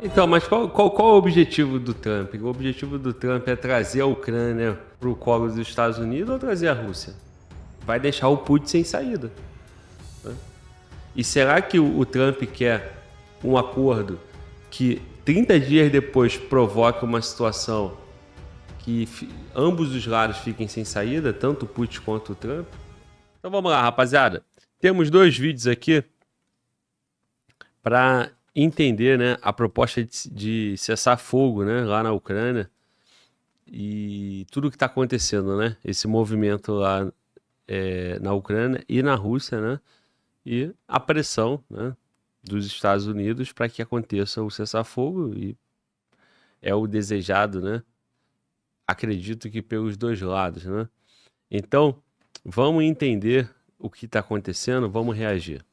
Então, mas qual é o objetivo do Trump? O objetivo do Trump é trazer a Ucrânia para o colo dos Estados Unidos ou trazer a Rússia? Vai deixar o Putin sem saída, né? E será que o Trump quer um acordo que 30 dias depois provoque uma situação que ambos os lados fiquem sem saída, tanto o Putin quanto o Trump? Então vamos lá, rapaziada. Temos 2 vídeos aqui para entender, né, a proposta de cessar fogo, né, lá na Ucrânia e tudo que está acontecendo, né, esse movimento lá na Ucrânia e na Rússia, né, e a pressão, né, dos Estados Unidos para que aconteça o cessar-fogo, e é o desejado, né, acredito que pelos dois lados, né. Então, vamos entender o que está acontecendo, vamos reagir.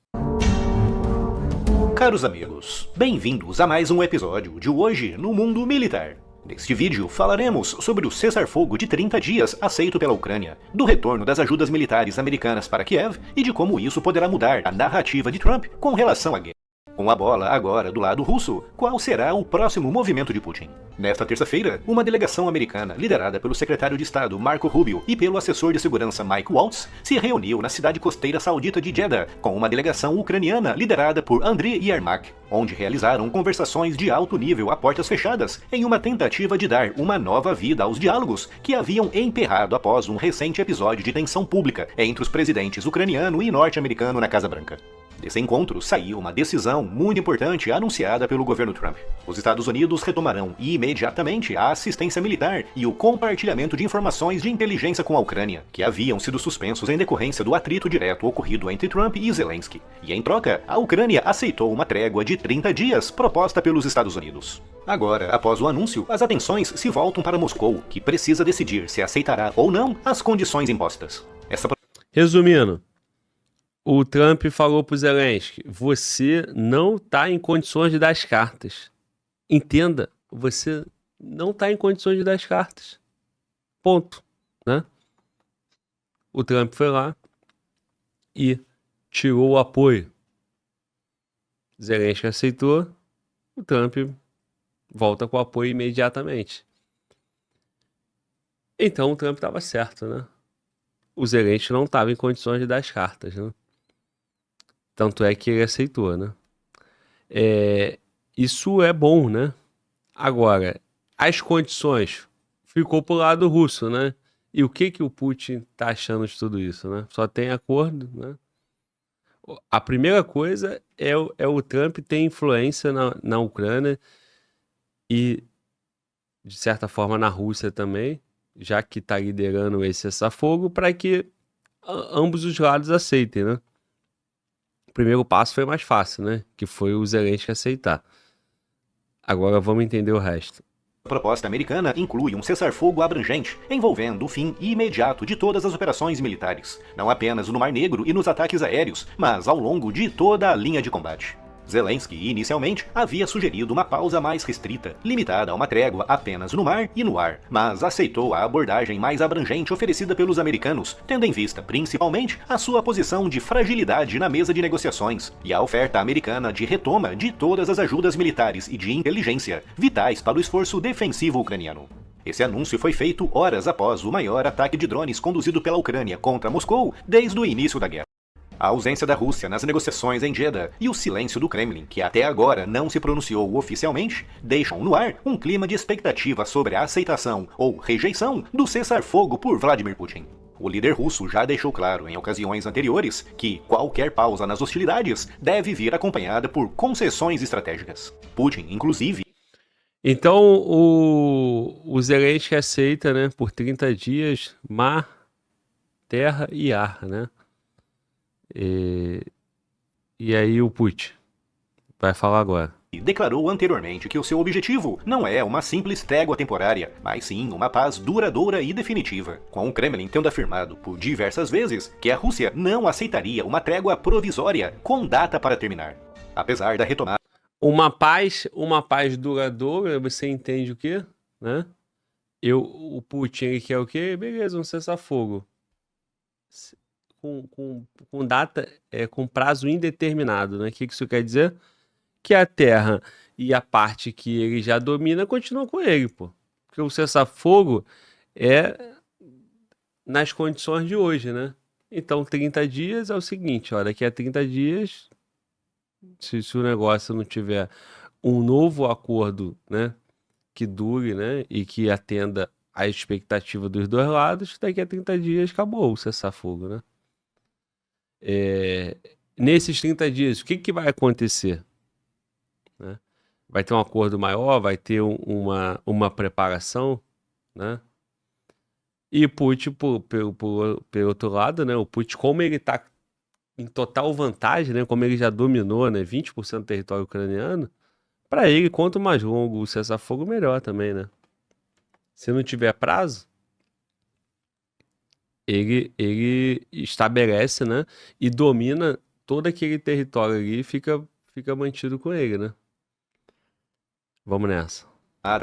Caros amigos, bem-vindos a mais um episódio de Hoje no Mundo Militar. Neste vídeo falaremos sobre o cessar-fogo de 30 dias aceito pela Ucrânia, do retorno das ajudas militares americanas para Kiev e de como isso poderá mudar a narrativa de Trump com relação à guerra. Com a bola agora do lado russo, qual será o próximo movimento de Putin? Nesta terça-feira, uma delegação americana, liderada pelo secretário de Estado Marco Rubio e pelo assessor de segurança Mike Waltz, se reuniu na cidade costeira saudita de Jeddah, com uma delegação ucraniana liderada por Andriy Yermak, onde realizaram conversações de alto nível a portas fechadas, em uma tentativa de dar uma nova vida aos diálogos que haviam emperrado após um recente episódio de tensão pública entre os presidentes ucraniano e norte-americano na Casa Branca. Desse encontro saiu uma decisão muito importante anunciada pelo governo Trump. Os Estados Unidos retomarão imediatamente a assistência militar e o compartilhamento de informações de inteligência com a Ucrânia, que haviam sido suspensos em decorrência do atrito direto ocorrido entre Trump e Zelensky. E em troca, a Ucrânia aceitou uma trégua de 30 dias proposta pelos Estados Unidos. Agora, após o anúncio, as atenções se voltam para Moscou, que precisa decidir se aceitará ou não as condições impostas. Resumindo, o Trump falou para o Zelensky: você não está em condições de dar as cartas. Entenda, você não está em condições de dar as cartas. Ponto, né? O Trump foi lá e tirou o apoio. Zelensky aceitou, o Trump volta com o apoio imediatamente. Então o Trump estava certo, né? O Zelensky não estava em condições de dar as cartas, né? Tanto é que ele aceitou, né? Isso é bom, né? Agora, as condições ficou pro lado russo, né? E o que o Putin tá achando de tudo isso, né? Só tem acordo, né? A primeira coisa é o Trump ter influência na Ucrânia e, de certa forma, na Rússia também, já que tá liderando esse cessar-fogo, para que ambos os lados aceitem, né? O primeiro passo foi mais fácil, né? Que foi o Zelensky aceitar. Agora vamos entender o resto. A proposta americana inclui um cessar-fogo abrangente, envolvendo o fim imediato de todas as operações militares, não apenas no Mar Negro e nos ataques aéreos, mas ao longo de toda a linha de combate. Zelensky, inicialmente, havia sugerido uma pausa mais restrita, limitada a uma trégua apenas no mar e no ar, mas aceitou a abordagem mais abrangente oferecida pelos americanos, tendo em vista, principalmente, a sua posição de fragilidade na mesa de negociações e a oferta americana de retoma de todas as ajudas militares e de inteligência, vitais para o esforço defensivo ucraniano. Esse anúncio foi feito horas após o maior ataque de drones conduzido pela Ucrânia contra Moscou desde o início da guerra. A ausência da Rússia nas negociações em Jeddah e o silêncio do Kremlin, que até agora não se pronunciou oficialmente, deixam no ar um clima de expectativa sobre a aceitação ou rejeição do cessar-fogo por Vladimir Putin. O líder russo já deixou claro em ocasiões anteriores que qualquer pausa nas hostilidades deve vir acompanhada por concessões estratégicas. Putin, inclusive... Então o Zelensky aceita, né, por 30 dias, mar, terra e ar, né? E aí o Putin vai falar agora. Declarou anteriormente que o seu objetivo não é uma simples trégua temporária, mas sim uma paz duradoura e definitiva, com o Kremlin tendo afirmado por diversas vezes que a Rússia não aceitaria uma trégua provisória com data para terminar. Apesar da retomada... Uma paz duradoura, você entende o quê? Né? O Putin ele quer o quê? Beleza, um cessar-fogo. Com data, com prazo indeterminado, né? O que isso quer dizer? Que a terra e a parte que ele já domina continua com ele, pô. Porque o cessar-fogo é nas condições de hoje, né? Então, 30 dias é o seguinte, ó, daqui a 30 dias, se o negócio não tiver um novo acordo, né, que dure, né, e que atenda à expectativa dos dois lados, daqui a 30 dias acabou o cessar-fogo, né? Nesses 30 dias, o que que vai acontecer? Né? Vai ter um acordo maior, vai ter uma preparação, né? E o Putin, pelo outro lado, né? O Putin, como ele tá em total vantagem, né? Como ele já dominou, né? 20% do território ucraniano, para ele, quanto mais longo o cessar-fogo, melhor também, né? Se não tiver prazo, ele estabelece, né? E domina todo aquele território ali e fica mantido com ele, né? Vamos nessa.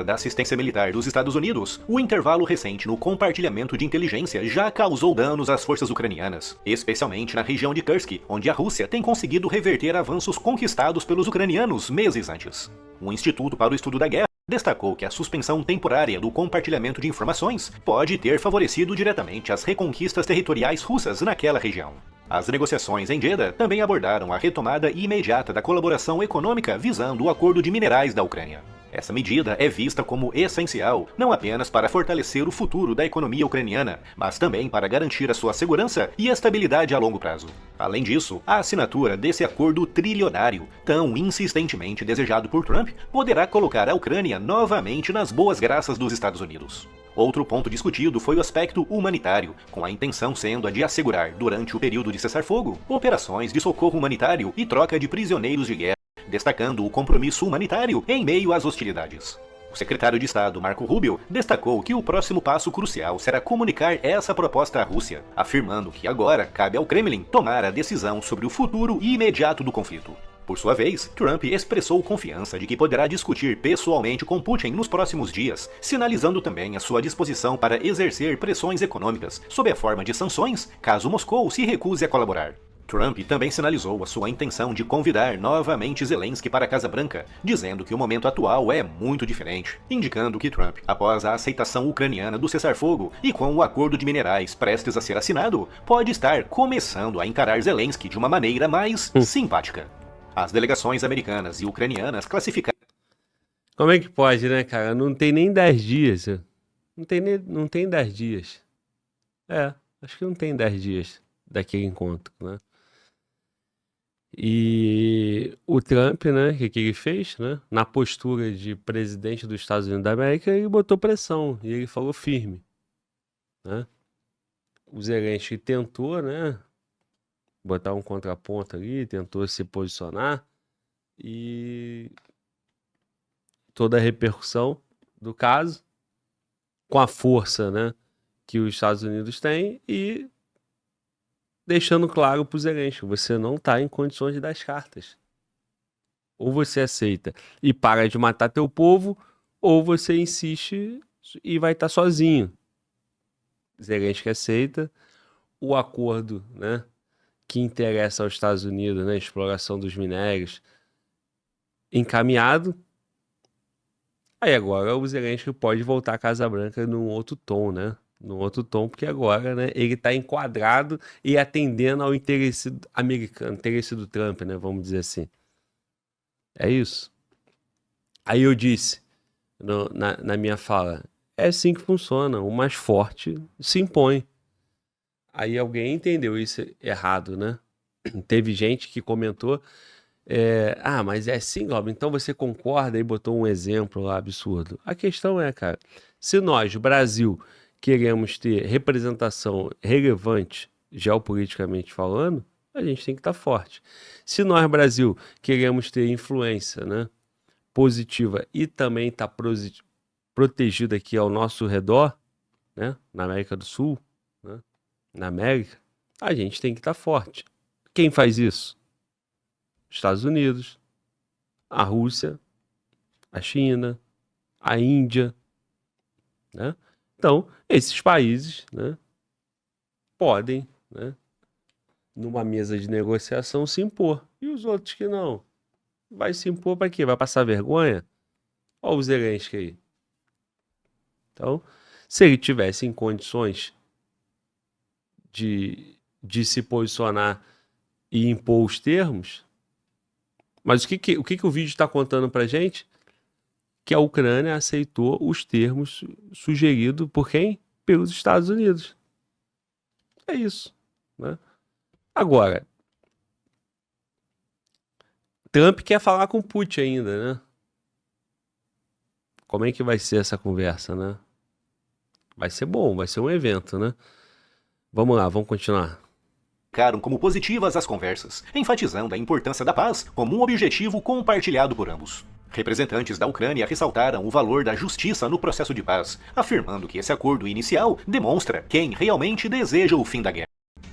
Da assistência militar dos Estados Unidos, o intervalo recente no compartilhamento de inteligência já causou danos às forças ucranianas, especialmente na região de Kursk, onde a Rússia tem conseguido reverter avanços conquistados pelos ucranianos meses antes. O Instituto para o Estudo da Guerra destacou que a suspensão temporária do compartilhamento de informações pode ter favorecido diretamente as reconquistas territoriais russas naquela região. As negociações em Jeddah também abordaram a retomada imediata da colaboração econômica visando o acordo de minerais da Ucrânia. Essa medida é vista como essencial, não apenas para fortalecer o futuro da economia ucraniana, mas também para garantir a sua segurança e estabilidade a longo prazo. Além disso, a assinatura desse acordo trilionário, tão insistentemente desejado por Trump, poderá colocar a Ucrânia novamente nas boas graças dos Estados Unidos. Outro ponto discutido foi o aspecto humanitário, com a intenção sendo a de assegurar, durante o período de cessar-fogo, operações de socorro humanitário e troca de prisioneiros de guerra, destacando o compromisso humanitário em meio às hostilidades. O secretário de Estado Marco Rubio destacou que o próximo passo crucial será comunicar essa proposta à Rússia, afirmando que agora cabe ao Kremlin tomar a decisão sobre o futuro imediato do conflito. Por sua vez, Trump expressou confiança de que poderá discutir pessoalmente com Putin nos próximos dias, sinalizando também a sua disposição para exercer pressões econômicas, sob a forma de sanções, caso Moscou se recuse a colaborar. Trump também sinalizou a sua intenção de convidar novamente Zelensky para a Casa Branca, dizendo que o momento atual é muito diferente, indicando que Trump, após a aceitação ucraniana do cessar-fogo e com o acordo de minerais prestes a ser assinado, pode estar começando a encarar Zelensky de uma maneira mais simpática. As delegações americanas e ucranianas classificaram... Como é que pode, né, cara? Não tem nem 10 dias. Não tem 10 dias. Acho que não tem 10 dias daquele encontro, né? E o Trump, né, o que ele fez, né, na postura de presidente dos Estados Unidos da América, ele botou pressão e ele falou firme, né? O Zelensky tentou, né, botar um contraponto ali, tentou se posicionar e toda a repercussão do caso, com a força, né, que os Estados Unidos têm e deixando claro para o Zelensky, você não está em condições de dar as cartas. Ou você aceita e para de matar teu povo, ou você insiste e vai estar sozinho. Zelensky aceita o acordo, né, que interessa aos Estados Unidos, né, exploração dos minérios, encaminhado. Aí agora o Zelensky pode voltar à Casa Branca num outro tom, né? Num outro tom, porque agora, né, ele está enquadrado e atendendo ao interesse americano, interesse do Trump, né? Vamos dizer assim. É isso. Aí eu disse na minha fala, é assim que funciona, o mais forte se impõe. Aí alguém entendeu isso errado, né? Teve gente que comentou, mas é assim, Glauber, então você concorda e botou um exemplo lá absurdo. A questão é, cara, se nós, Brasil, queremos ter representação relevante, geopoliticamente falando, a gente tem que estar forte. Se nós, Brasil, queremos ter influência, né, positiva e também estar protegido aqui ao nosso redor, né, na América do Sul, né, na América, a gente tem que estar forte. Quem faz isso? Estados Unidos, a Rússia, a China, a Índia, né? Então, esses países, né, podem, né, numa mesa de negociação se impor. E os outros que não? vai se impor para quê? Vai passar vergonha? Olha o Zelensky aí. Então, se ele tivesse em condições de se posicionar e impor os termos, mas o que o vídeo está contando para gente? Que a Ucrânia aceitou os termos sugeridos por quem? Pelos Estados Unidos. É isso, né? Agora, Trump quer falar com Putin ainda, né? Como é que vai ser essa conversa, né? Vai ser bom, vai ser um evento, né? Vamos lá, vamos continuar. Ficaram como positivas as conversas, enfatizando a importância da paz como um objetivo compartilhado por ambos. Representantes da Ucrânia ressaltaram o valor da justiça no processo de paz, afirmando que esse acordo inicial demonstra quem realmente deseja o fim da guerra.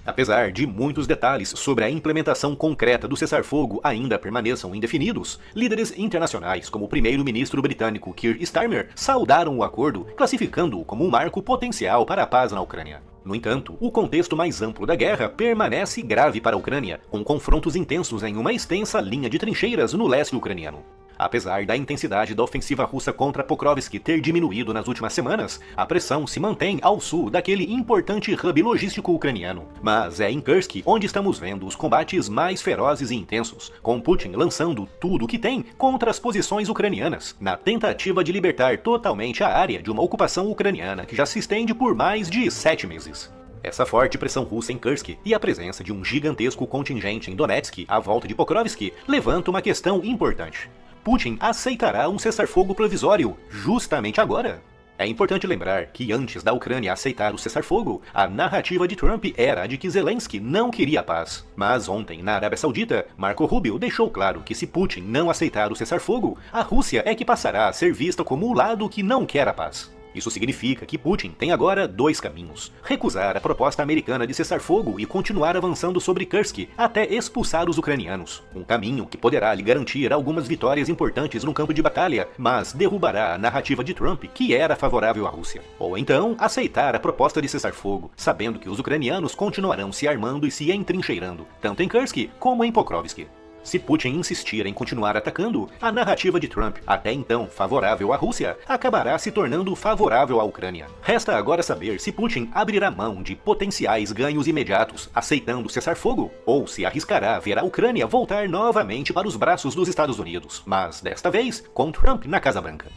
Apesar de muitos detalhes sobre a implementação concreta do cessar-fogo ainda permaneçam indefinidos, líderes internacionais como o primeiro-ministro britânico Keir Starmer saudaram o acordo, classificando-o como um marco potencial para a paz na Ucrânia. No entanto, o contexto mais amplo da guerra permanece grave para a Ucrânia, com confrontos intensos em uma extensa linha de trincheiras no leste ucraniano. Apesar da intensidade da ofensiva russa contra Pokrovsk ter diminuído nas últimas semanas, a pressão se mantém ao sul daquele importante hub logístico ucraniano. Mas é em Kursk onde estamos vendo os combates mais ferozes e intensos, com Putin lançando tudo o que tem contra as posições ucranianas, na tentativa de libertar totalmente a área de uma ocupação ucraniana que já se estende por mais de 7 meses. Essa forte pressão russa em Kursk e a presença de um gigantesco contingente em Donetsk à volta de Pokrovsk levanta uma questão importante. Putin aceitará um cessar-fogo provisório justamente agora? É importante lembrar que antes da Ucrânia aceitar o cessar-fogo, a narrativa de Trump era a de que Zelensky não queria paz. Mas ontem, na Arábia Saudita, Marco Rubio deixou claro que se Putin não aceitar o cessar-fogo, a Rússia é que passará a ser vista como o lado que não quer a paz. Isso significa que Putin tem agora dois caminhos: recusar a proposta americana de cessar-fogo e continuar avançando sobre Kursk até expulsar os ucranianos. Um caminho que poderá lhe garantir algumas vitórias importantes no campo de batalha, mas derrubará a narrativa de Trump, que era favorável à Rússia. Ou então, aceitar a proposta de cessar-fogo, sabendo que os ucranianos continuarão se armando e se entrincheirando, tanto em Kursk como em Pokrovsk. Se Putin insistir em continuar atacando, a narrativa de Trump, até então favorável à Rússia, acabará se tornando favorável à Ucrânia. Resta agora saber se Putin abrirá mão de potenciais ganhos imediatos, aceitando cessar fogo, ou se arriscará ver a Ucrânia voltar novamente para os braços dos Estados Unidos, mas desta vez com Trump na Casa Branca.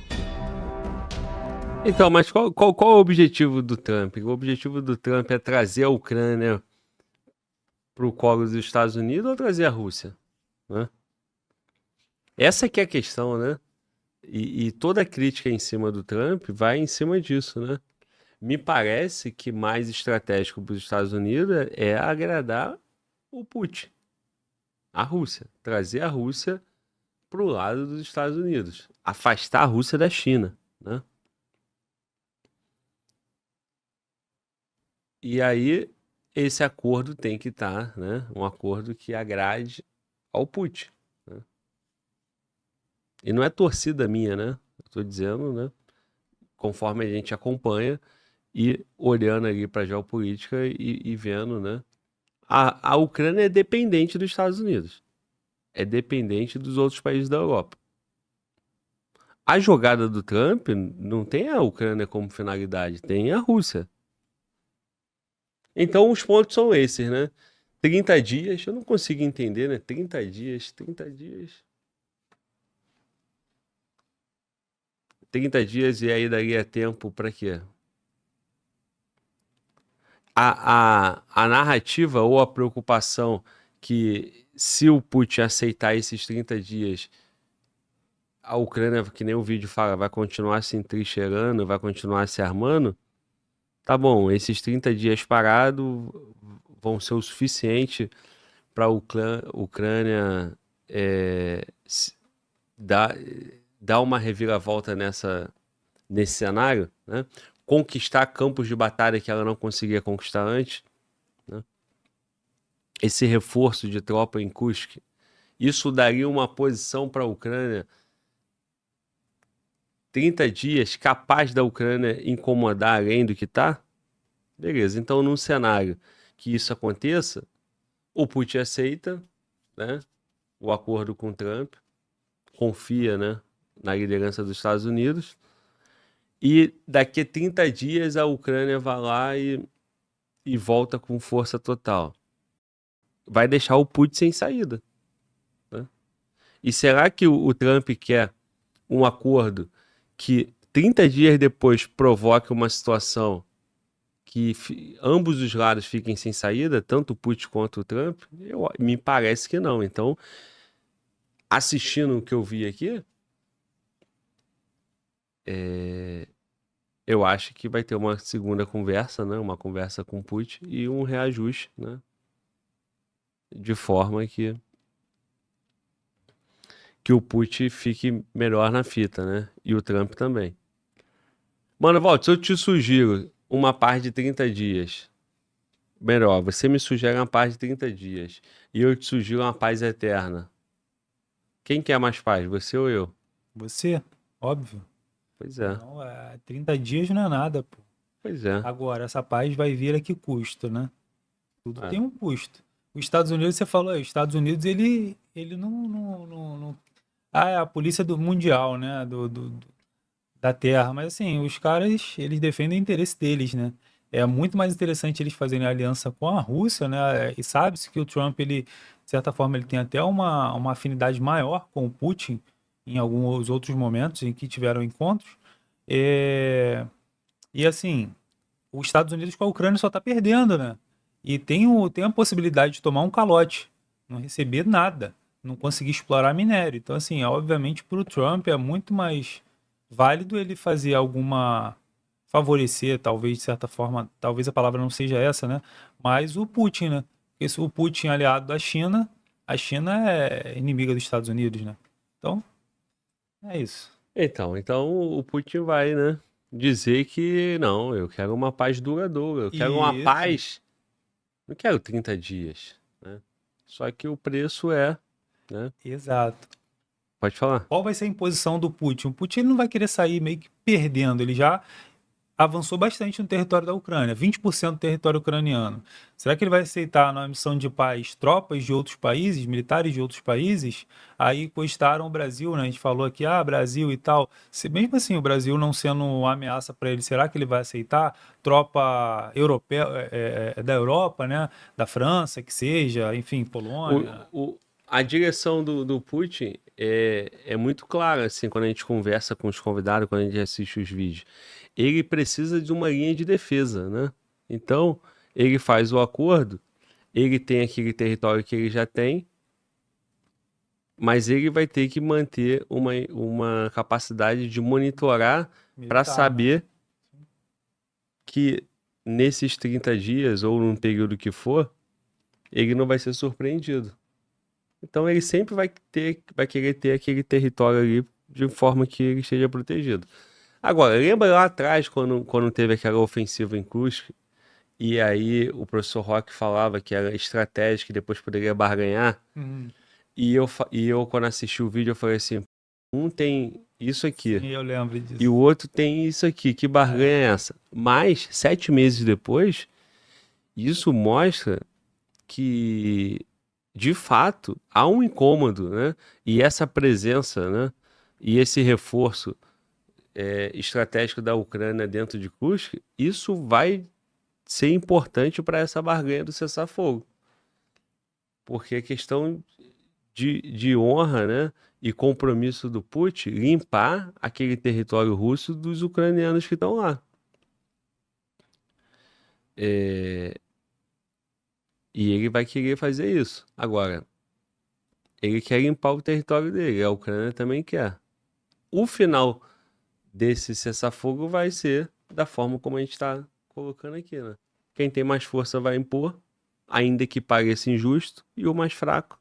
Então, mas qual é o objetivo do Trump? O objetivo do Trump é trazer a Ucrânia para o colo dos Estados Unidos ou trazer a Rússia? Né? Essa que é a questão, né? E toda a crítica em cima do Trump vai em cima disso, né? Me parece que mais estratégico para os Estados Unidos é agradar o Putin, a Rússia, trazer a Rússia para o lado dos Estados Unidos, afastar a Rússia da China, né? E aí esse acordo tem que estar, né? Um acordo que agrade ao Putin, né? E não é torcida minha, né? Eu tô dizendo, né? Conforme a gente acompanha e olhando ali para a geopolítica e vendo, né? A Ucrânia é dependente dos Estados Unidos. É dependente dos outros países da Europa. A jogada do Trump não tem a Ucrânia como finalidade, tem a Rússia. Então os pontos são esses, né? 30 dias, eu não consigo entender, né? 30 dias. 30 dias e aí daria tempo para quê? A narrativa ou a preocupação que se o Putin aceitar esses 30 dias, a Ucrânia, que nem o vídeo fala, vai continuar se entrincheirando, vai continuar se armando, tá bom, esses 30 dias parados vão ser o suficiente para a Ucrânia dar uma reviravolta nesse cenário, né? Conquistar campos de batalha que ela não conseguia conquistar antes, né? Esse reforço de tropa em Kursk, isso daria uma posição para a Ucrânia 30 dias capaz da Ucrânia incomodar além do que está? Beleza, então num cenário que isso aconteça, o Putin aceita, né, o acordo com Trump, confia, né, na liderança dos Estados Unidos. E daqui a 30 dias a Ucrânia vai lá e volta com força total. Vai deixar o Putin sem saída, né? E será que o Trump quer um acordo que 30 dias depois provoque uma situação que ambos os lados fiquem sem saída, tanto o Putin quanto o Trump? Me parece que não. Então, assistindo o que eu vi aqui, eu acho que vai ter uma segunda conversa, né? Uma conversa com o Putin e um reajuste, né? De forma que o Putin fique melhor na fita, né? E o Trump também. Mano, Walter, se eu te sugiro uma paz de 30 dias, melhor, você me sugere uma paz de 30 dias e eu te sugiro uma paz eterna. Quem quer mais paz, você ou eu? Você, óbvio. Pois é, Não, 30 dias não é nada, pô. pois é. Agora, essa paz vai vir a que custo, né? Tudo É. tem um custo. Os Estados Unidos, você falou aí, os Estados Unidos, ele não... Ah, é a polícia do mundial, né? Da Terra. Mas assim, os caras, eles defendem o interesse deles, né? É muito mais interessante eles fazerem aliança com a Rússia, né? E sabe-se que o Trump, ele, de certa forma, ele tem até uma afinidade maior com o Putin em alguns outros momentos em que tiveram encontros. E assim, os Estados Unidos com a Ucrânia só está perdendo, né? E tem a possibilidade de tomar um calote, não receber nada, não conseguir explorar minério. Então, assim, obviamente, para o Trump é muito mais válido ele fazer alguma favorecer, talvez de certa forma, talvez a palavra não seja essa, né? Mas o Putin, né? Porque se o Putin é aliado da China, a China é inimiga dos Estados Unidos, né? Então, é isso. Então o Putin vai, né, dizer que não, eu quero uma paz duradoura, eu quero uma Isso. paz, não quero 30 dias, né? Só que o preço é, né? Exato. Pode falar. Qual vai ser a imposição do Putin? O Putin ele não vai querer sair meio que perdendo, ele já avançou bastante no território da Ucrânia, 20% do território ucraniano. Será que ele vai aceitar na missão de paz tropas de outros países, militares de outros países? Aí encostaram o Brasil, né? A gente falou aqui, Brasil e tal. Se mesmo assim o Brasil não sendo uma ameaça para ele, será que ele vai aceitar tropa europeia, da Europa, né? Da França, que seja, enfim, Polônia? A direção do Putin é muito clara, assim, quando a gente conversa com os convidados, quando a gente assiste os vídeos. Ele precisa de uma linha de defesa, né? Então, ele faz o acordo, ele tem aquele território que ele já tem, mas ele vai ter que manter uma capacidade de monitorar para Militar, né? saber que nesses 30 dias, ou num período que for, ele não vai ser surpreendido. Então ele sempre vai querer ter aquele território ali de forma que ele esteja protegido. Agora, lembra lá atrás, quando teve aquela ofensiva em Kursk, e aí o professor Rock falava que era estratégico e depois poderia barganhar? Uhum. E eu, quando assisti o vídeo, eu falei assim, um tem isso aqui, Sim, eu lembro disso. e o outro tem isso aqui, que barganha é essa? Mas, 7 meses depois, isso mostra que, de fato, há um incômodo, né? E essa presença, né? E esse reforço estratégico da Ucrânia dentro de Kursk, isso vai ser importante para essa barganha do cessar-fogo. Porque a questão de honra, né? E compromisso do Putin limpar aquele território russo dos ucranianos que estão lá. E ele vai querer fazer isso. Agora, ele quer limpar o território dele, a Ucrânia também quer. O final desse cessar-fogo vai ser da forma como a gente está colocando aqui, né? Quem tem mais força vai impor, ainda que pareça injusto, e o mais fraco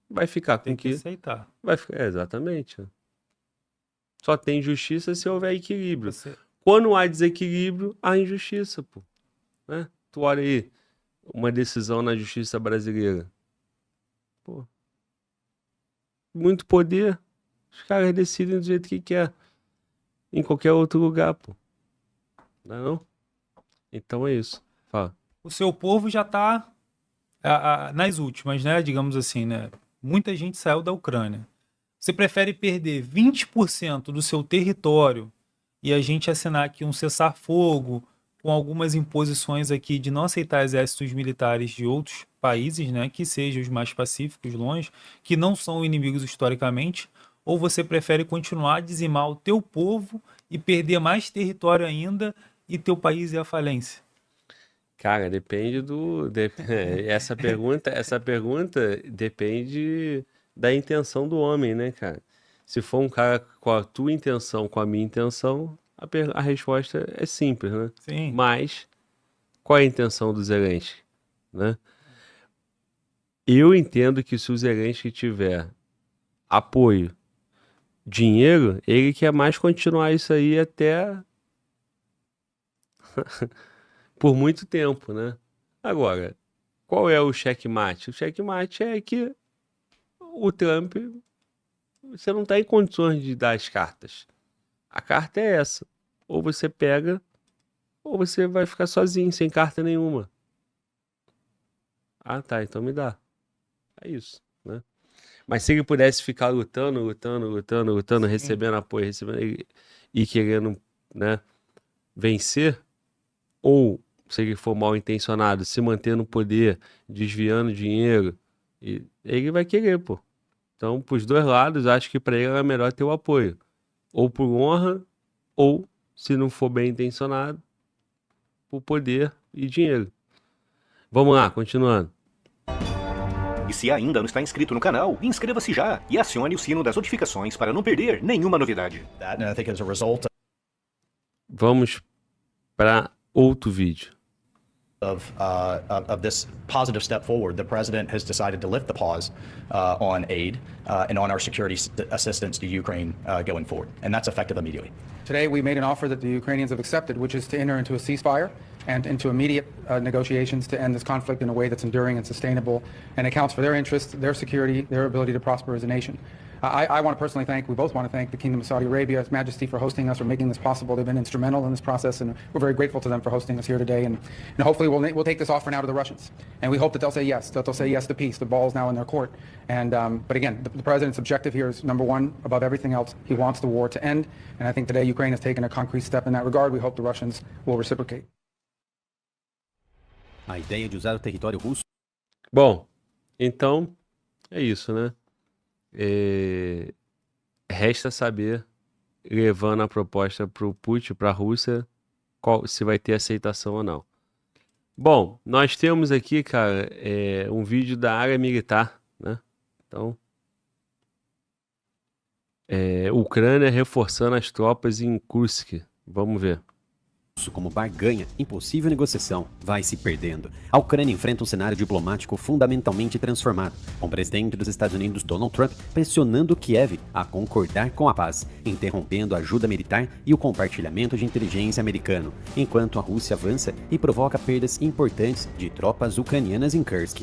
vai ficar com Tem que que... aceitar. Vai ficar, exatamente. Só tem justiça se houver equilíbrio. Você... Quando há desequilíbrio, há injustiça, pô. Né? Tu olha aí, uma decisão na justiça brasileira. Pô. Muito poder, os caras decidem do jeito que quer. Em qualquer outro lugar, pô. Não é não? Então é isso. Fala. O seu povo já está nas últimas, né? Digamos assim, né? Muita gente saiu da Ucrânia. Você prefere perder 20% do seu território e a gente assinar aqui um cessar-fogo com algumas imposições aqui de não aceitar exércitos militares de outros países, né, que sejam os mais pacíficos, longe, que não são inimigos historicamente, ou você prefere continuar a dizimar o teu povo e perder mais território ainda e teu país ir à falência? Cara, depende essa pergunta depende da intenção do homem, né, cara? Se for um cara com a tua intenção, com a minha intenção, a resposta é simples, né? Sim. Mas qual é a intenção do Zelensky, né? Eu entendo que se o Zelensky tiver apoio, dinheiro, ele quer mais continuar isso aí até por muito tempo, né? Agora, qual é o checkmate? O checkmate é que o Trump, você não está em condições de dar as cartas. A carta é essa. Ou você pega, ou você vai ficar sozinho, sem carta nenhuma. Ah, tá, então me dá. É isso, né? Mas se ele pudesse ficar lutando, Sim. recebendo apoio, e querendo, né, vencer, ou se ele for mal intencionado, se manter no poder, desviando dinheiro, ele vai querer, pô. Então, pros dois lados, acho que para ele é melhor ter o apoio. Ou por honra, ou, se não for bem intencionado, por poder e dinheiro. Vamos lá, continuando. E se ainda não está inscrito no canal, inscreva-se já e acione o sino das notificações para não perder nenhuma novidade. Vamos para outro vídeo. Of this positive step forward, the president has decided to lift the pause on aid and on our security assistance to Ukraine going forward, and that's effective immediately. Today, we made an offer that the Ukrainians have accepted, which is to enter into a ceasefire and into immediate negotiations to end this conflict in a way that's enduring and sustainable and accounts for their interests, their security, their ability to prosper as a nation. I want to personally we both want to thank the Kingdom of Saudi Arabia, His Majesty, for hosting us, for making this possible. They've been instrumental in this process, and we're very grateful to them for hosting us here today. And hopefully we'll take this offer now to the Russians. And we hope that they'll say yes to peace. The ball is now in their court. And but again, the president's objective here is, number one, above everything else, he wants the war to end. And I think today Ukraine has taken a concrete step in that regard. We hope the Russians will reciprocate. A ideia de usar o território russo. Bom, então é isso, né? Resta saber, levando a proposta para o Putin, para a Rússia, se vai ter aceitação ou não. Bom, nós temos aqui, cara, um vídeo da área militar, né? Então, Ucrânia reforçando as tropas em Kursk. Vamos ver. Como barganha, impossível negociação, vai se perdendo. A Ucrânia enfrenta um cenário diplomático fundamentalmente transformado, com o presidente dos Estados Unidos, Donald Trump, pressionando Kiev a concordar com a paz, interrompendo a ajuda militar e o compartilhamento de inteligência americano, enquanto a Rússia avança e provoca perdas importantes de tropas ucranianas em Kursk.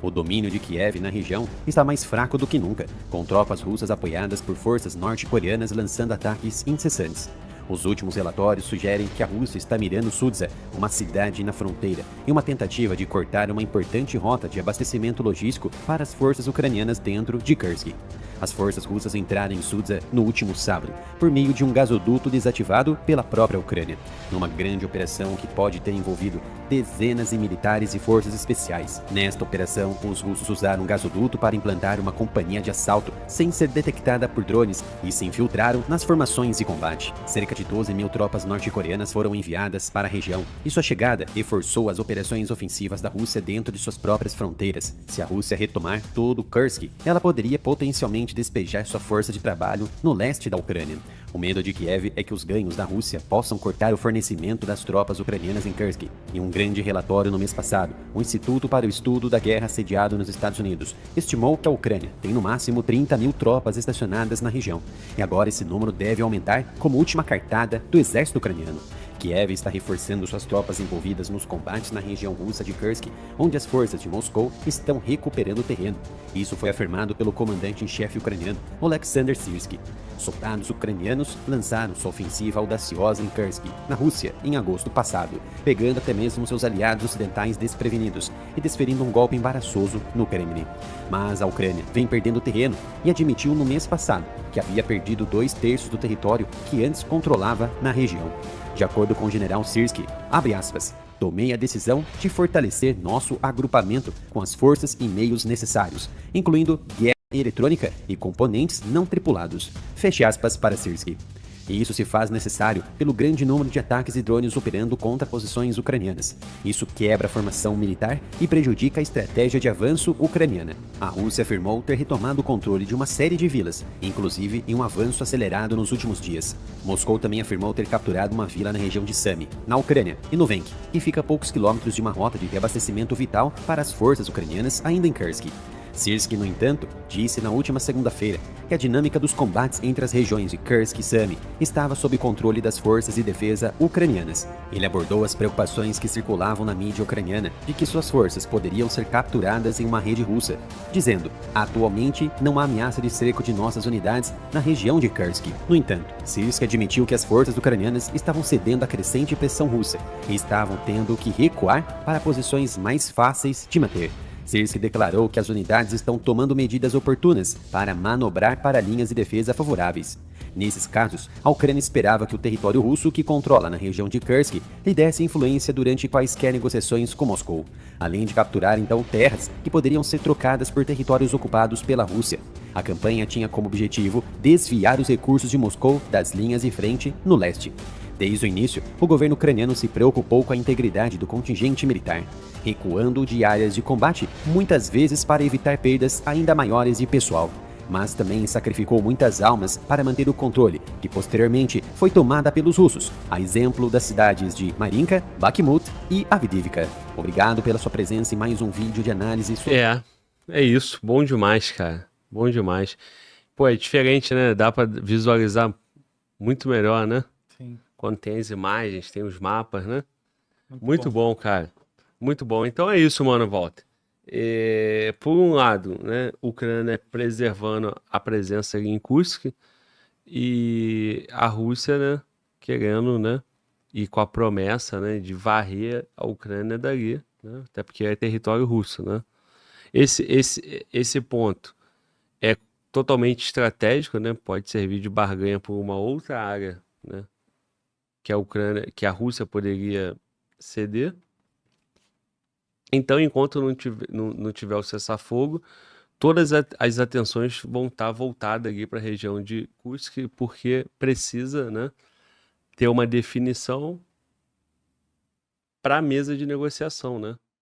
O domínio de Kiev na região está mais fraco do que nunca, com tropas russas apoiadas por forças norte-coreanas lançando ataques incessantes. Os últimos relatórios sugerem que a Rússia está mirando Sudza, uma cidade na fronteira, em uma tentativa de cortar uma importante rota de abastecimento logístico para as forças ucranianas dentro de Kursk. As forças russas entraram em Sudza no último sábado, por meio de um gasoduto desativado pela própria Ucrânia, numa grande operação que pode ter envolvido dezenas de militares e forças especiais. Nesta operação, os russos usaram um gasoduto para implantar uma companhia de assalto sem ser detectada por drones e se infiltraram nas formações de combate. Cerca de 12 mil tropas norte-coreanas foram enviadas para a região, e sua chegada reforçou as operações ofensivas da Rússia dentro de suas próprias fronteiras. Se a Rússia retomar todo Kursk, ela poderia potencialmente despejar sua força de trabalho no leste da Ucrânia. O medo de Kiev é que os ganhos da Rússia possam cortar o fornecimento das tropas ucranianas em Kursk. Em um grande relatório no mês passado, o Instituto para o Estudo da Guerra sediado nos Estados Unidos estimou que a Ucrânia tem no máximo 30 mil tropas estacionadas na região, e agora esse número deve aumentar como última cartada do exército ucraniano. Kiev está reforçando suas tropas envolvidas nos combates na região russa de Kursk, onde as forças de Moscou estão recuperando terreno. Isso foi afirmado pelo comandante-em-chefe ucraniano, Oleksandr Syrskyi. Soldados ucranianos lançaram sua ofensiva audaciosa em Kursk, na Rússia, em agosto passado, pegando até mesmo seus aliados ocidentais desprevenidos e desferindo um golpe embaraçoso no Kremlin. Mas a Ucrânia vem perdendo terreno e admitiu no mês passado que havia perdido 2/3 do território que antes controlava na região. De acordo com o general Syrskyi, abre aspas, tomei a decisão de fortalecer nosso agrupamento com as forças e meios necessários, incluindo guerra eletrônica e componentes não tripulados. Feche aspas para Syrskyi. E isso se faz necessário pelo grande número de ataques de drones operando contra posições ucranianas. Isso quebra a formação militar e prejudica a estratégia de avanço ucraniana. A Rússia afirmou ter retomado o controle de uma série de vilas, inclusive em um avanço acelerado nos últimos dias. Moscou também afirmou ter capturado uma vila na região de Sami, na Ucrânia, e Novenk, que fica a poucos quilômetros de uma rota de reabastecimento vital para as forças ucranianas ainda em Kursk. Syrskyi, no entanto, disse na última segunda-feira que a dinâmica dos combates entre as regiões de Kursk e Sami estava sob controle das forças de defesa ucranianas. Ele abordou as preocupações que circulavam na mídia ucraniana de que suas forças poderiam ser capturadas em uma rede russa, dizendo: atualmente não há ameaça de cerco de nossas unidades na região de Kursk. No entanto, Syrskyi admitiu que as forças ucranianas estavam cedendo à crescente pressão russa e estavam tendo que recuar para posições mais fáceis de manter. Syrskyi declarou que as unidades estão tomando medidas oportunas para manobrar para linhas de defesa favoráveis. Nesses casos, a Ucrânia esperava que o território russo que controla na região de Kursk lhe desse influência durante quaisquer negociações com Moscou, além de capturar então terras que poderiam ser trocadas por territórios ocupados pela Rússia. A campanha tinha como objetivo desviar os recursos de Moscou das linhas de frente no leste. Desde o início, o governo ucraniano se preocupou com a integridade do contingente militar, recuando de áreas de combate, muitas vezes para evitar perdas ainda maiores de pessoal, mas também sacrificou muitas almas para manter o controle, que posteriormente foi tomada pelos russos, a exemplo das cidades de Marinka, Bakhmut e Avdiivka. Obrigado pela sua presença em mais um vídeo de análise sobre... É isso. Bom demais, cara. Bom demais. Pô, é diferente, né? Dá pra visualizar muito melhor, né? Sim. Quando tem as imagens, tem os mapas, né? Muito bom, cara. Muito bom. Então é isso, mano, Walter. Por um lado, né, a Ucrânia preservando a presença ali em Kursk e a Rússia, né, querendo, né, e com a promessa, né, de varrer a Ucrânia dali, né, até porque é território russo, né. Esse ponto é totalmente estratégico, né, pode servir de barganha por uma outra área, né, que a Ucrânia, que a Rússia poderia ceder. Então, enquanto não tiver o cessar-fogo, todas as atenções vão estar voltadas aqui para a região de Kursk, porque precisa, né, ter uma definição para a mesa de negociação, né?